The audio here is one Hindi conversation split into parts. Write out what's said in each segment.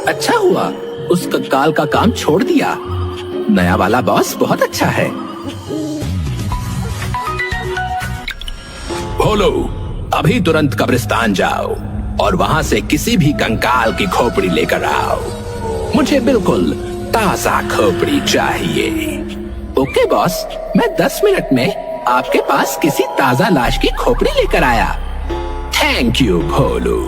अच्छा हुआ उस कंकाल का काम छोड़ दिया। नया वाला बॉस बहुत अच्छा है। भोलू, अभी तुरंत कब्रिस्तान जाओ और वहां से किसी भी कंकाल की खोपड़ी लेकर आओ। मुझे बिल्कुल ताजा खोपड़ी चाहिए। ओके बॉस, मैं 10 मिनट में आपके पास किसी ताजा लाश की खोपड़ी लेकर आया। थैंक यू भोलू।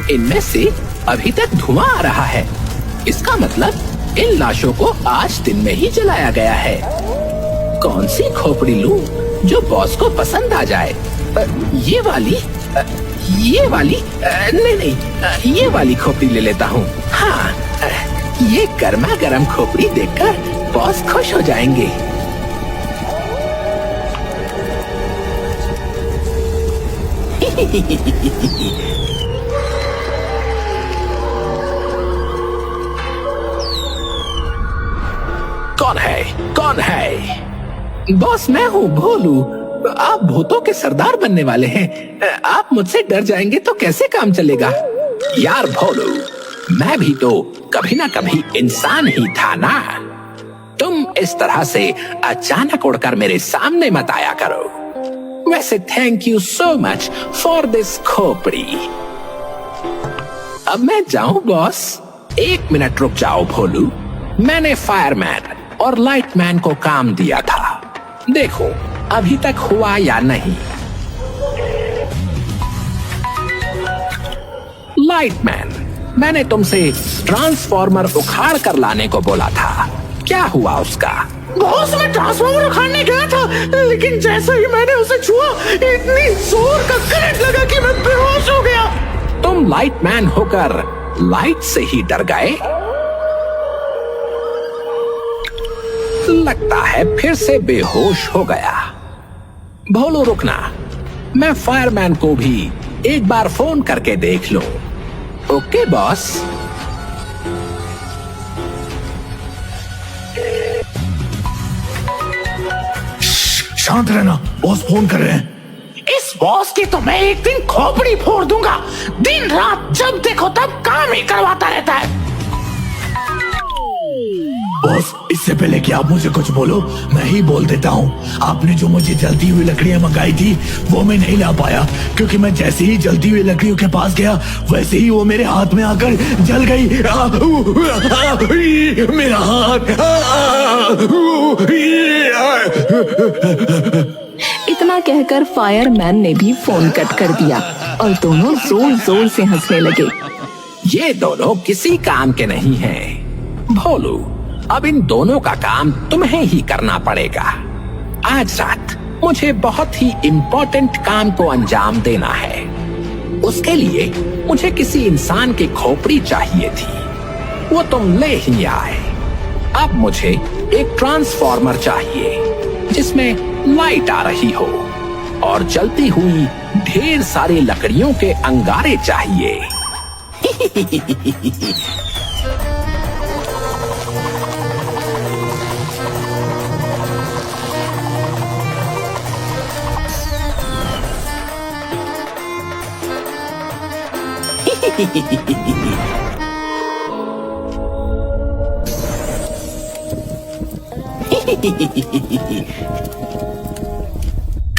इनमें से अभी तक धुआं आ रहा है। इसका मतलब इन लाशों को आज दिन में ही जलाया गया है। कौन सी खोपड़ी लूं जो बॉस को पसंद आ जाए? ये वाली नहीं, ये वाली खोपड़ी ले लेता हूँ। हाँ, ये गर्मा गर्म खोपड़ी देखकर बॉस खुश हो जाएंगे। कौन है? कौन है? बॉस मैं हूँ भोलू। आप भूतों के सरदार बनने वाले हैं। आप मुझसे डर जाएंगे तो कैसे काम चलेगा? यार भोलू, मैं भी तो कभी ना कभी इंसान ही था ना। तुम इस तरह से अचानक उड़कर मेरे सामने मत आया करो। वैसे thank you so much for this खोपड़ी। अब मैं जाऊं बॉस? 1 मिनट रुक जाओ भोलू। मैंने फायरमैन और लाइटमैन को काम दिया था। देखो अभी तक हुआ या नहीं। लाइटमैन, मैंने तुमसे ट्रांसफॉर्मर उखाड़ कर लाने को बोला था। क्या हुआ उसका? बॉस, मैं ट्रांसफॉर्मर उखाड़ने गया था, लेकिन जैसे ही मैंने उसे छुआ इतनी जोर का करंट लगा कि मैं बेहोश हो गया। तुम लाइटमैन होकर लाइट से ही डर गए? लगता है फिर से बेहोश हो गया। भोलू रुकना, मैं फायरमैन को भी एक बार फोन करके देख लूं। Okay boss. शांत रहना, बॉस फोन कर रहे हैं। इस बॉस की तो मैं एक दिन खोपड़ी फोड़ दूंगा। दिन रात जब देखो तब काम ही करवाता रहता है। बॉस, इससे पहले कि आप मुझे कुछ बोलो, मैं ही बोल देता हूँ। आपने जो मुझे जलती हुई लकड़ियां मंगाई थी वो मैं नहीं ला पाया, क्योंकि मैं जैसे ही जलती हुई लकड़ियों के पास गया वैसे ही वो मेरे हाथ में आकर जल गई। मेरा हाथ। इतना कहकर फायरमैन ने भी फोन कट कर दिया और दोनों जोर जोर से हंसने लगे। ये दोनों किसी काम के नहीं हैं। भोलू, अब इन दोनों का काम तुम्हें ही करना पड़ेगा। आज रात मुझे बहुत ही इम्पोर्टेंट काम को अंजाम देना है। उसके लिए मुझे किसी इंसान की खोपड़ी चाहिए थी। वो तुम ले ही आए। अब मुझे एक ट्रांसफॉर्मर चाहिए जिसमें लाइट आ रही हो और जलती हुई ढेर सारी लकड़ियों के अंगारे चाहिए।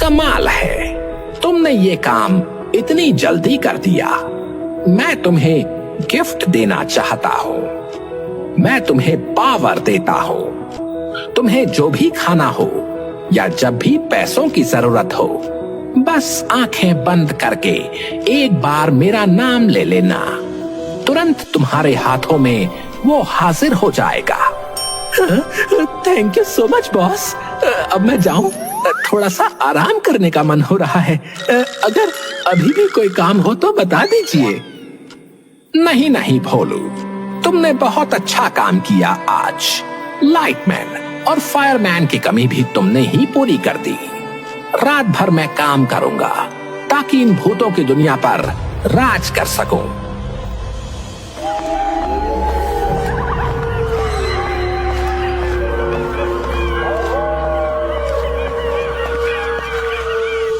कमाल है, तुमने ये काम इतनी जल्दी कर दिया। मैं तुम्हें गिफ्ट देना चाहता हूँ। मैं तुम्हें पावर देता हूँ। तुम्हें जो भी खाना हो या जब भी पैसों की जरूरत हो, बस आंखें बंद करके एक बार मेरा नाम ले लेना। तुरंत तुम्हारे हाथों में वो हाजिर हो जाएगा। Thank you so much boss. अब मैं जाऊं? थोड़ा सा आराम करने का मन हो रहा है। अगर अभी भी कोई काम हो तो बता दीजिए। नहीं नहीं भोलू, तुमने बहुत अच्छा काम किया आज। लाइटमैन और फायरमैन की कमी भी तुमने ही पूरी कर दी। रात भर मैं काम करूंगा ताकि इन भूतों की दुनिया पर राज कर सकूं।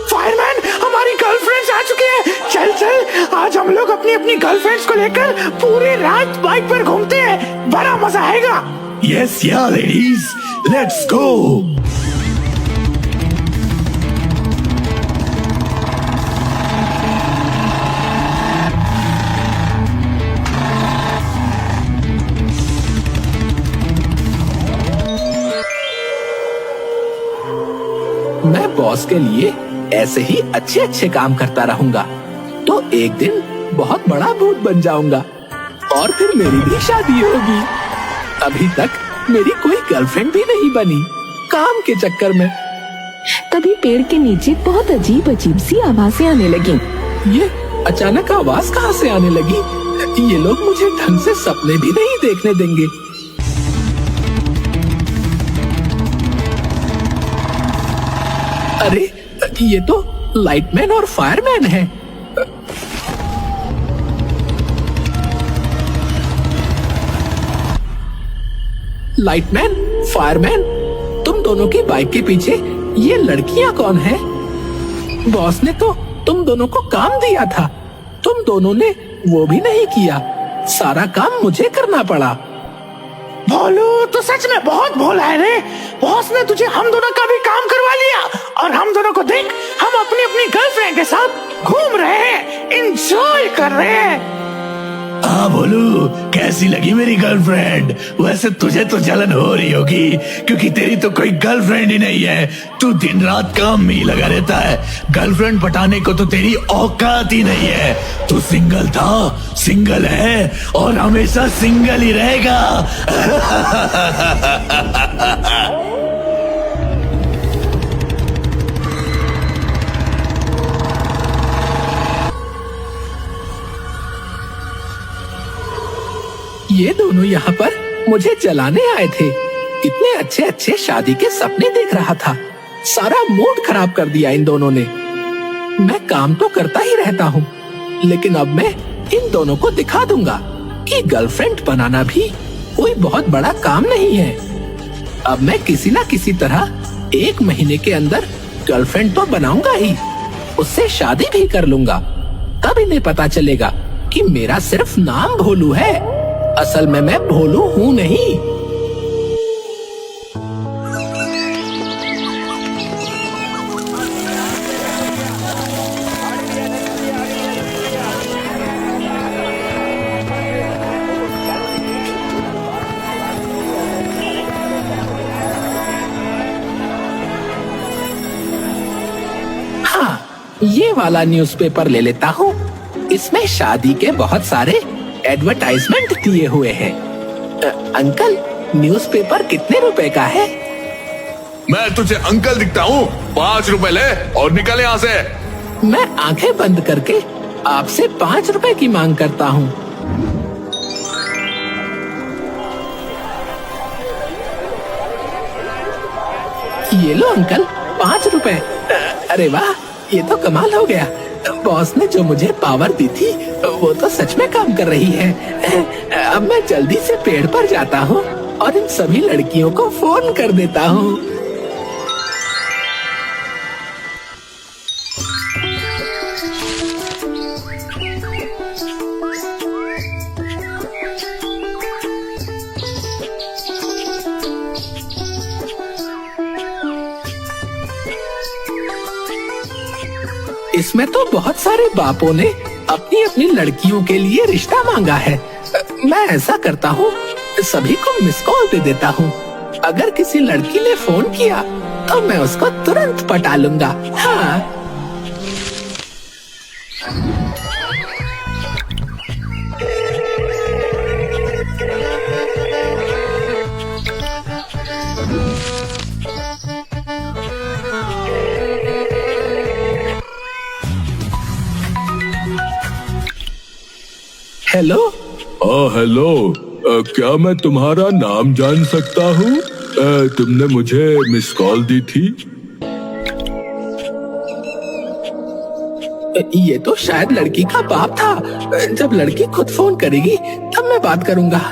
फायरमैन, हमारी गर्लफ्रेंड्स आ चुकी हैं। चल चल, आज हम लोग अपनी अपनी गर्लफ्रेंड्स को लेकर पूरी रात बाइक पर घूमते हैं। बड़ा मजा आएगा। Yes, yeah, ladies, let's go. मैं बॉस के लिए ऐसे ही अच्छे अच्छे काम करता रहूंगा तो एक दिन बहुत बड़ा भूत बन जाऊंगा और फिर मेरी भी शादी होगी। अभी तक मेरी कोई गर्लफ्रेंड भी नहीं बनी, काम के चक्कर में। तभी पेड़ के नीचे बहुत अजीब अजीब सी आवाजें आने लगी। ये अचानक आवाज कहाँ से आने लगी? ये लोग मुझे ढंग से सपने भी नहीं देखने देंगे। अरे ये तो लाइटमैन और फायरमैन है। लाइटमैन, फायरमैन, तुम दोनों की बाइक के पीछे ये लड़कियां कौन है? बॉस ने तो तुम दोनों को काम दिया था, तुम दोनों ने वो भी नहीं किया। सारा काम मुझे करना पड़ा। भोलू तो सच में बहुत भोला है रे। बॉस ने तुझे हम दोनों का भी काम करवा लिया और हम दोनों को देख, हम अपनी अपनी गर्लफ्रेंड के साथ घूम रहे हैं, एंजॉय कर रहे हैं। हाँ बोलू, कैसी लगी मेरी गर्लफ्रेंड? वैसे तुझे तो जलन हो रही होगी क्योंकि तेरी तो कोई गर्लफ्रेंड ही नहीं है। तू दिन रात काम में ही लगा रहता है। गर्लफ्रेंड पटाने को तो तेरी औकात ही नहीं है। तू सिंगल था, सिंगल है और हमेशा सिंगल ही रहेगा। ये दोनों यहाँ पर मुझे जलाने आए थे। इतने अच्छे अच्छे शादी के सपने देख रहा था, सारा मूड खराब कर दिया इन दोनों ने। मैं काम तो करता ही रहता हूँ, लेकिन अब मैं इन दोनों को दिखा दूंगा कि गर्लफ्रेंड बनाना भी कोई बहुत बड़ा काम नहीं है। अब मैं किसी ना किसी तरह 1 महीने के अंदर गर्लफ्रेंड तो बनाऊंगा ही, उससे शादी भी कर लूंगा। तब इन्हें पता चलेगा कि मेरा सिर्फ नाम भोलू है, असल में मैं भोलू हूँ नहीं। हाँ, ये वाला न्यूज़पेपर ले लेता हूँ। इसमें शादी के बहुत सारे एडवर्टाइजमेंट दिए हुए हैं। अंकल, न्यूज़पेपर कितने रुपए का है? मैं तुझे अंकल दिखता हूँ? 5 रुपए ले और निकल यहाँ से। मैं आंखें बंद करके आपसे 5 रुपए की मांग करता हूँ। ये लो अंकल, 5 रुपए। अरे वाह, ये तो कमाल हो गया। बॉस ने जो मुझे पावर दी थी वो तो सच में काम कर रही है। अब मैं जल्दी से पेड़ पर जाता हूँ और इन सभी लड़कियों को फोन कर देता हूँ। इसमें तो बहुत सारे बापों ने अपनी अपनी लड़कियों के लिए रिश्ता मांगा है। मैं ऐसा करता हूँ, सभी को मिस कॉल दे देता हूँ। अगर किसी लड़की ने फोन किया तो मैं उसको तुरंत पटा लूंगा। हाँ। हेलो। हेलो। क्या मैं तुम्हारा नाम जान सकता हूँ? तुमने मुझे मिस कॉल दी थी। ये तो शायद लड़की का बाप था। जब लड़की खुद फोन करेगी तब मैं बात करूंगा।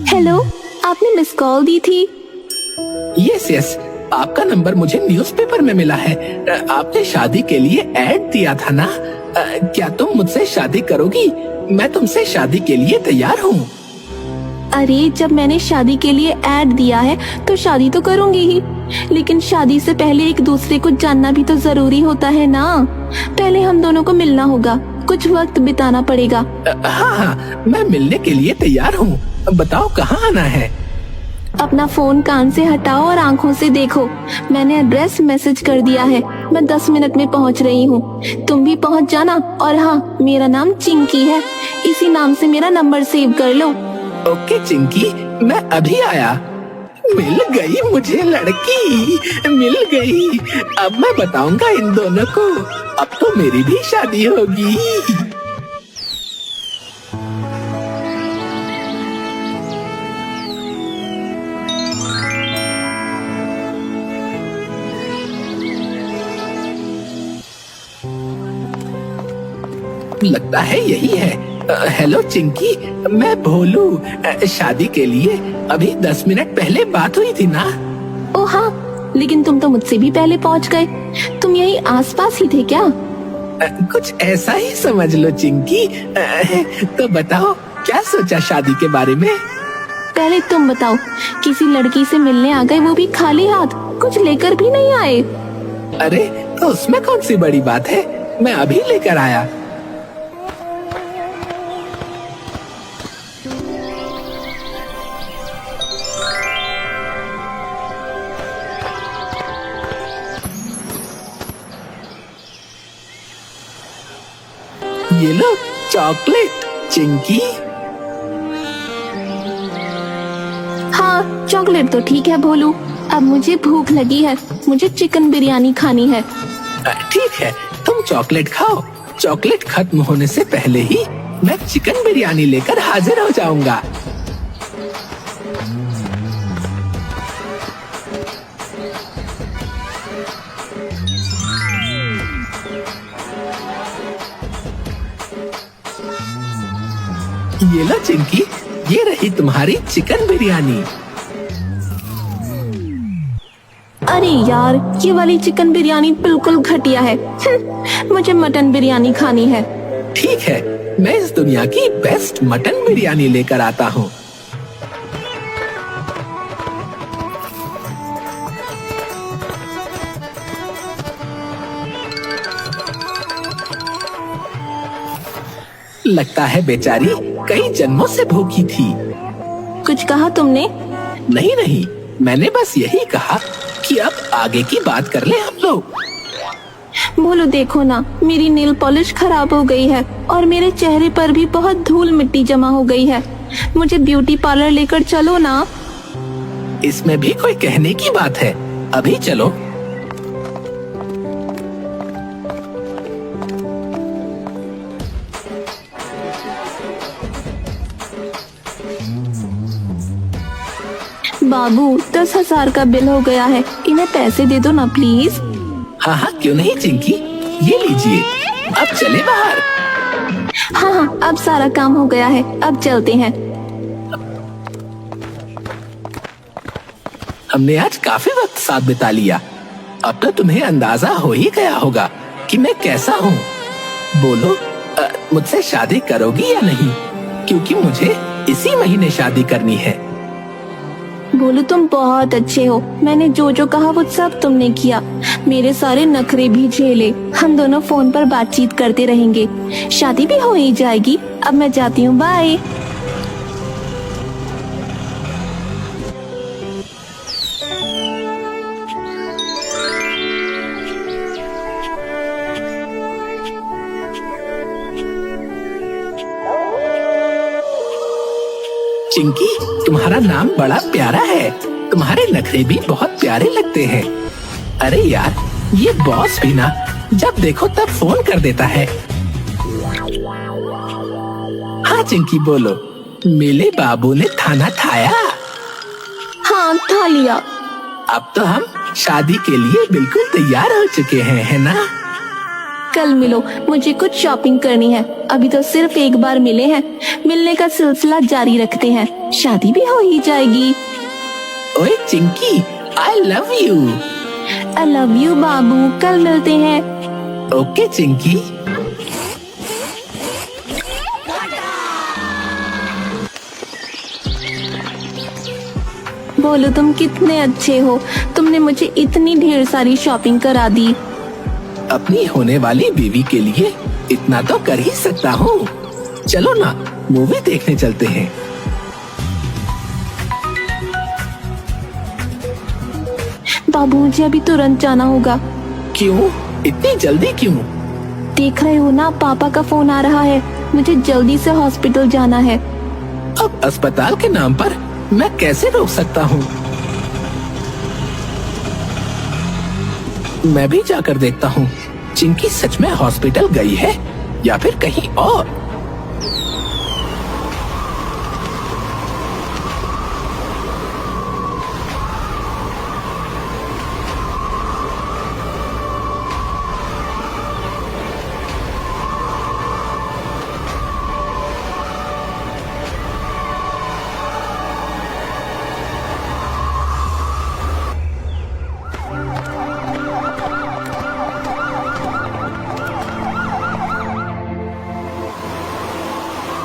हेलो, आपने मिस कॉल दी थी। यस यस, आपका नंबर मुझे न्यूज़पेपर में मिला है। आपने शादी के लिए ऐड दिया था ना? क्या तुम मुझसे शादी करोगी? मैं तुमसे शादी के लिए तैयार हूँ। अरे, जब मैंने शादी के लिए ऐड दिया है तो शादी तो करूंगी ही, लेकिन शादी से पहले एक दूसरे को जानना भी तो जरूरी होता है ना। पहले हम दोनों को मिलना होगा, कुछ वक्त बिताना पड़ेगा। हाँ हाँ, मैं मिलने के लिए तैयार हूँ। बताओ कहाँ आना है? अपना फोन कान से हटाओ और आंखों से देखो। मैंने एड्रेस मैसेज कर दिया है। मैं 10 मिनट में पहुंच रही हूँ, तुम भी पहुंच जाना। और हाँ, मेरा नाम चिंकी है, इसी नाम से मेरा नंबर सेव कर लो। ओके चिंकी, मैं अभी आया। मिल गई मुझे लड़की, मिल गई। अब मैं बताऊंगा इन दोनों को, अब तो मेरी भी शादी होगी। लगता है यही है। हेलो चिंकी, मैं भोलू। शादी के लिए अभी 10 मिनट पहले बात हुई थी ना? ओ हाँ, लेकिन तुम तो मुझसे भी पहले पहुंच गए। तुम यही आसपास ही थे क्या? कुछ ऐसा ही समझ लो चिंकी। तो बताओ, क्या सोचा शादी के बारे में? पहले तुम बताओ, किसी लड़की से मिलने आ गए, वो भी खाली हाथ, कुछ लेकर भी नहीं आए। अरे, तो उसमें कौन सी बड़ी बात है, मैं अभी लेकर आया। ये लो चॉकलेट चिंकी। हाँ, चॉकलेट तो ठीक है भोलू। अब मुझे भूख लगी है, मुझे चिकन बिरयानी खानी है। ठीक है, तुम चॉकलेट खाओ। चॉकलेट खत्म होने से पहले ही मैं चिकन बिरयानी लेकर हाजिर हो जाऊंगा। ये लो चिंकी, ये रही तुम्हारी चिकन बिरयानी। अरे यार, ये वाली चिकन बिरयानी बिल्कुल घटिया है। मुझे मटन बिरयानी खानी है। ठीक है, मैं इस दुनिया की बेस्ट मटन बिरयानी लेकर आता हूँ। लगता है बेचारी कई जन्मों से भूखी थी। कुछ कहा तुमने? नहीं नहीं, मैंने बस यही कहा कि अब आगे की बात कर ले हम लोग। बोलो, देखो ना, मेरी नेल पॉलिश खराब हो गई है और मेरे चेहरे पर भी बहुत धूल मिट्टी जमा हो गई है। मुझे ब्यूटी पार्लर लेकर चलो ना। इसमें भी कोई कहने की बात है, अभी चलो। बाबू, 10,000 का बिल हो गया है, इन्हें पैसे दे दो ना प्लीज। हाँ हाँ, क्यों नहीं चिंकी, ये लीजिए, अब चले बाहर। हाँ हाँ, अब सारा काम हो गया है, अब चलते हैं। हमने आज काफी वक्त साथ बिता लिया। अब तो तुम्हें अंदाजा हो ही गया होगा कि मैं कैसा हूँ। बोलो, मुझसे शादी करोगी या नहीं? क्योंकि मुझे इसी महीने शादी करनी है। बोलो, तुम बहुत अच्छे हो। मैंने जो जो कहा वो सब तुमने किया, मेरे सारे नखरे भी झेले। हम दोनों फोन पर बातचीत करते रहेंगे, शादी भी हो ही जाएगी। अब मैं जाती हूँ, बाय। चिंकी, तुम्हारा नाम बड़ा प्यारा है। तुम्हारे नखरे भी बहुत प्यारे लगते हैं। अरे यार, ये बॉस भी ना जब देखो तब फोन कर देता है। हाँ चिंकी बोलो, मेरे बाबू ने खाना खाया? हाँ, खा लिया। अब तो हम शादी के लिए बिल्कुल तैयार हो चुके हैं, है ना? कल मिलो, मुझे कुछ शॉपिंग करनी है। अभी तो सिर्फ एक बार मिले हैं, मिलने का सिलसिला जारी रखते हैं, शादी भी हो ही जाएगी। ओए Chinki, I love you. I love you बाबू, कल मिलते हैं। ओके चिंकी। बोलो, तुम कितने अच्छे हो। तुमने मुझे इतनी ढेर सारी शॉपिंग करा दी। अपनी होने वाली बीवी के लिए इतना तो कर ही सकता हूँ। चलो ना, मूवी देखने चलते हैं। बाबू, मुझे अभी तुरंत जाना होगा। क्यों? इतनी जल्दी क्यों? देख रहे हो ना, पापा का फोन आ रहा है। मुझे जल्दी से हॉस्पिटल जाना है। अब अस्पताल के नाम पर मैं कैसे रोक सकता हूँ? मैं भी जाकर देखता हूँ चिंकी सच में हॉस्पिटल गई है या फिर कहीं और।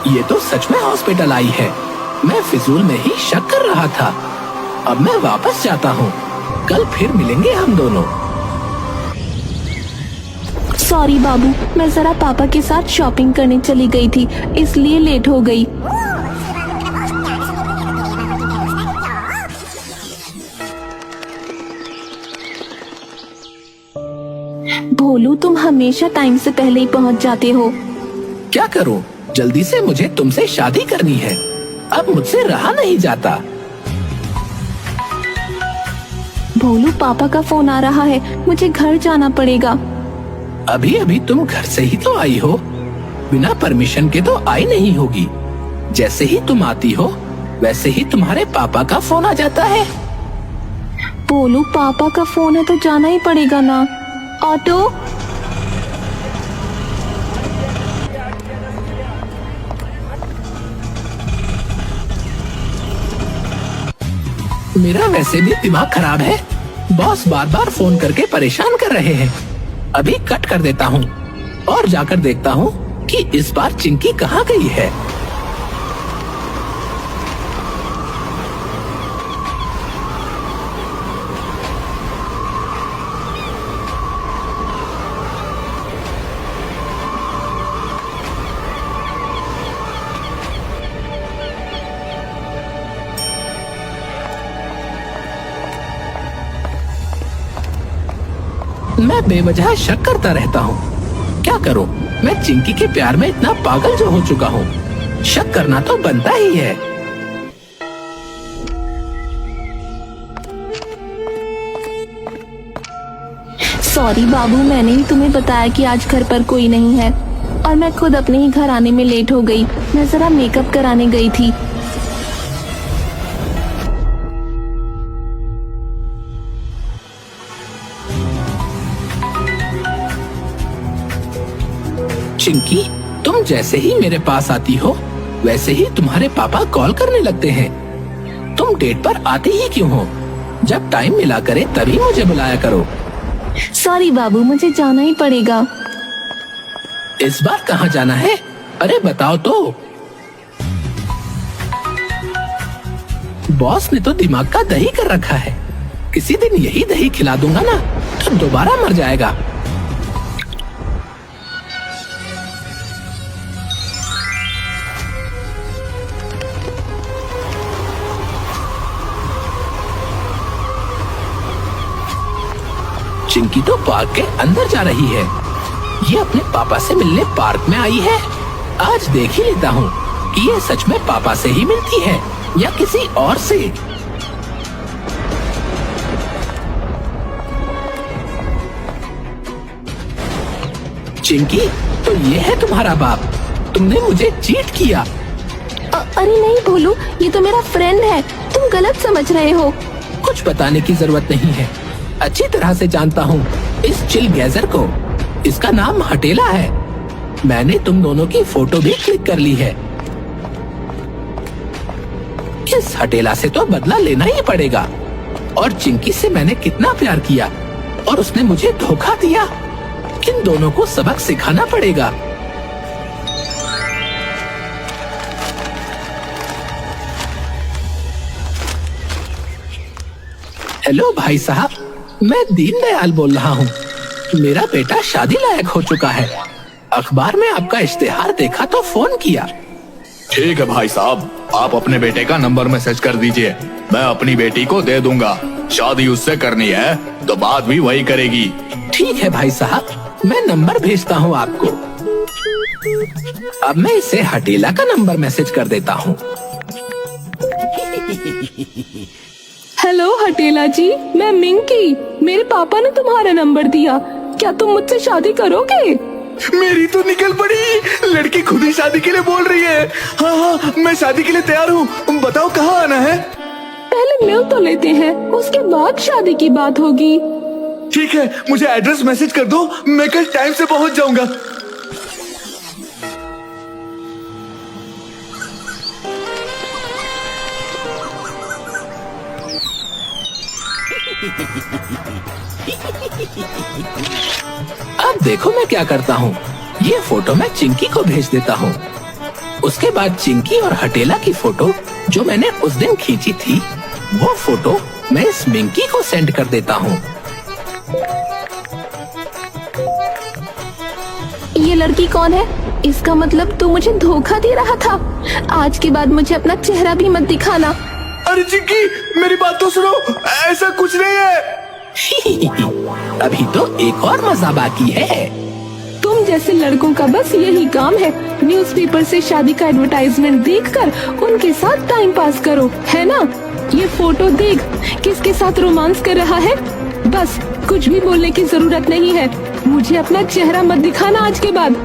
ये तो सच में हॉस्पिटल आई है। मैं फिजूल में ही शक कर रहा था। अब मैं वापस जाता हूँ, कल फिर मिलेंगे हम दोनों। सॉरी बाबू, मैं जरा पापा के साथ शॉपिंग करने चली गई थी, इसलिए लेट हो गई। भोलू, तुम हमेशा टाइम से पहले ही पहुंच जाते हो। क्या करूँ, जल्दी से मुझे तुमसे शादी करनी है। अब मुझसे रहा नहीं जाता। भोलू, पापा का फोन आ रहा है, मुझे घर जाना पड़ेगा। अभी अभी तुम घर से ही तो आई हो, बिना परमिशन के तो आई नहीं होगी। जैसे ही तुम आती हो वैसे ही तुम्हारे पापा का फोन आ जाता है। भोलू, पापा का फोन है तो जाना ही पड़ेगा ना। ऑटो। मेरा वैसे भी दिमाग खराब है। बॉस बार बार फोन करके परेशान कर रहे हैं। अभी कट कर देता हूँ और जाकर देखता हूँ कि इस बार चिंकी कहाँ गई है। मैं बेवजह शक करता रहता हूँ। क्या करूँ, मैं चिंकी के प्यार में इतना पागल जो हो चुका हूँ। शक करना तो बनता ही है। सॉरी बाबू, मैंने ही तुम्हें बताया कि आज घर पर कोई नहीं है और मैं खुद अपने ही घर आने में लेट हो गई। मैं जरा मेकअप कराने गई थी। चिंकी, तुम जैसे ही मेरे पास आती हो वैसे ही तुम्हारे पापा कॉल करने लगते हैं। तुम डेट पर आती ही क्यों हो? जब टाइम मिला करे तभी मुझे बुलाया करो। सॉरी बाबू, मुझे जाना ही पड़ेगा। इस बार कहाँ जाना है? अरे बताओ तो। बॉस ने तो दिमाग का दही कर रखा है। किसी दिन यही दही खिला दूंगा ना तो दोबारा मर जाएगा। चिंकी तो पार्क के अंदर जा रही है। ये अपने पापा से मिलने पार्क में आई है। आज देख ही लेता हूँ कि ये सच में पापा से ही मिलती है या किसी और से। चिंकी, तो ये है तुम्हारा बाप। तुमने मुझे चीट किया। अरे नहीं भोलू, ये तो मेरा फ्रेंड है, तुम गलत समझ रहे हो। कुछ बताने की जरूरत नहीं है, अच्छी तरह से जानता हूँ इस चिल गैजर को। इसका नाम हटेला है। मैंने तुम दोनों की फोटो भी क्लिक कर ली है। इस हटेला से तो बदला लेना ही पड़ेगा। और चिंकी से मैंने कितना प्यार किया और उसने मुझे धोखा दिया। इन दोनों को सबक सिखाना पड़ेगा। हेलो भाई साहब, मैं दीनदयाल बोल रहा हूँ। मेरा बेटा शादी लायक हो चुका है। अखबार में आपका इश्तेहार देखा तो फोन किया। ठीक है भाई साहब, आप अपने बेटे का नंबर मैसेज कर दीजिए, मैं अपनी बेटी को दे दूंगा। शादी उससे करनी है तो बात भी वही करेगी। ठीक है भाई साहब, मैं नंबर भेजता हूँ आपको। अब मैं इसे हटेला का नंबर मैसेज कर देता हूँ। हेलो हटेला जी, मैं मिंकी। मेरे पापा ने तुम्हारा नंबर दिया, क्या तुम मुझसे शादी करोगे? मेरी तो निकल पड़ी, लड़की खुद ही शादी के लिए बोल रही है। हाँ हाँ, मैं शादी के लिए तैयार हूँ। बताओ कहाँ आना है? पहले मिल तो लेते हैं, उसके बाद शादी की बात होगी। ठीक है, मुझे एड्रेस मैसेज कर दो, मैं कल टाइम से पहुँच जाऊंगा। अब देखो मैं क्या करता हूँ। ये फोटो मैं चिंकी को भेज देता हूँ। उसके बाद चिंकी और हटेला की फोटो जो मैंने उस दिन खींची थी, वो फोटो मैं इस मिंकी को सेंड कर देता हूँ। ये लड़की कौन है? इसका मतलब तू मुझे धोखा दे रहा था। आज के बाद मुझे अपना चेहरा भी मत दिखाना। अरे चिंकी, मेरी बात तो सुनो, ऐसा कुछ नहीं है। अभी तो एक और मजा बाकी है। तुम जैसे लड़कों का बस यही काम है, न्यूज़पेपर से शादी का एडवर्टाइजमेंट देखकर उनके साथ टाइम पास करो, है ना? ये फोटो देख, किसके साथ रोमांस कर रहा है। बस कुछ भी बोलने की जरूरत नहीं है। मुझे अपना चेहरा मत दिखाना आज के बाद।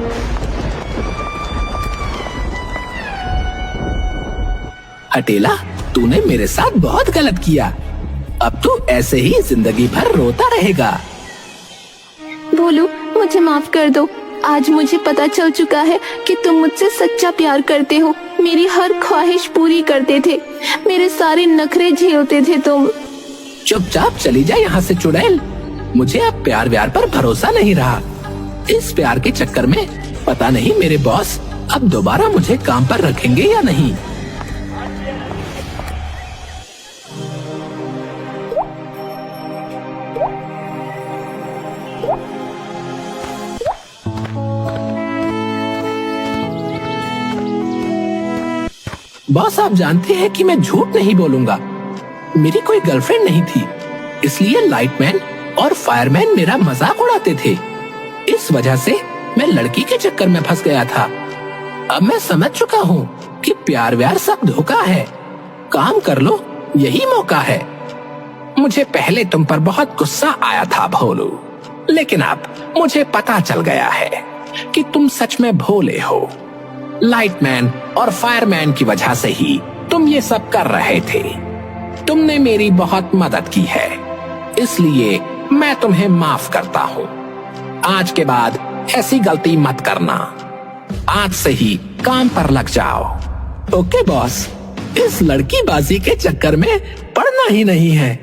हटेला, तूने मेरे साथ बहुत गलत किया। अब तू ऐसे ही जिंदगी भर रोता रहेगा। भोलू, मुझे माफ कर दो। आज मुझे पता चल चुका है कि तुम मुझसे सच्चा प्यार करते हो। मेरी हर ख्वाहिश पूरी करते थे, मेरे सारे नखरे झेलते थे तुम। चुपचाप चली जा यहाँ से चुड़ैल। मुझे अब प्यार व्यार पर भरोसा नहीं रहा। इस प्यार के चक्कर में पता नहीं मेरे बॉस अब दोबारा मुझे काम पर रखेंगे या नहीं। बॉस, आप जानते हैं कि मैं झूठ नहीं बोलूंगा। मेरी कोई गर्लफ्रेंड नहीं थी, इसलिए लाइटमैन और फायरमैन मेरा मजाक उड़ाते थे। इस वजह से मैं लड़की के चक्कर में फंस गया था। अब मैं समझ चुका हूँ कि प्यार व्यार सब धोखा है। काम कर लो, यही मौका है। मुझे पहले तुम पर बहुत गुस्सा आया था भोलू, लेकिन अब मुझे पता चल गया है कि तुम सच में भोले हो। लाइटमैन और फायरमैन की वजह से ही तुम ये सब कर रहे थे। तुमने मेरी बहुत मदद की है, इसलिए मैं तुम्हें माफ करता हूँ। आज के बाद ऐसी गलती मत करना। आज से ही काम पर लग जाओ। ओके बॉस, इस लड़की बाजी के चक्कर में पड़ना ही नहीं है।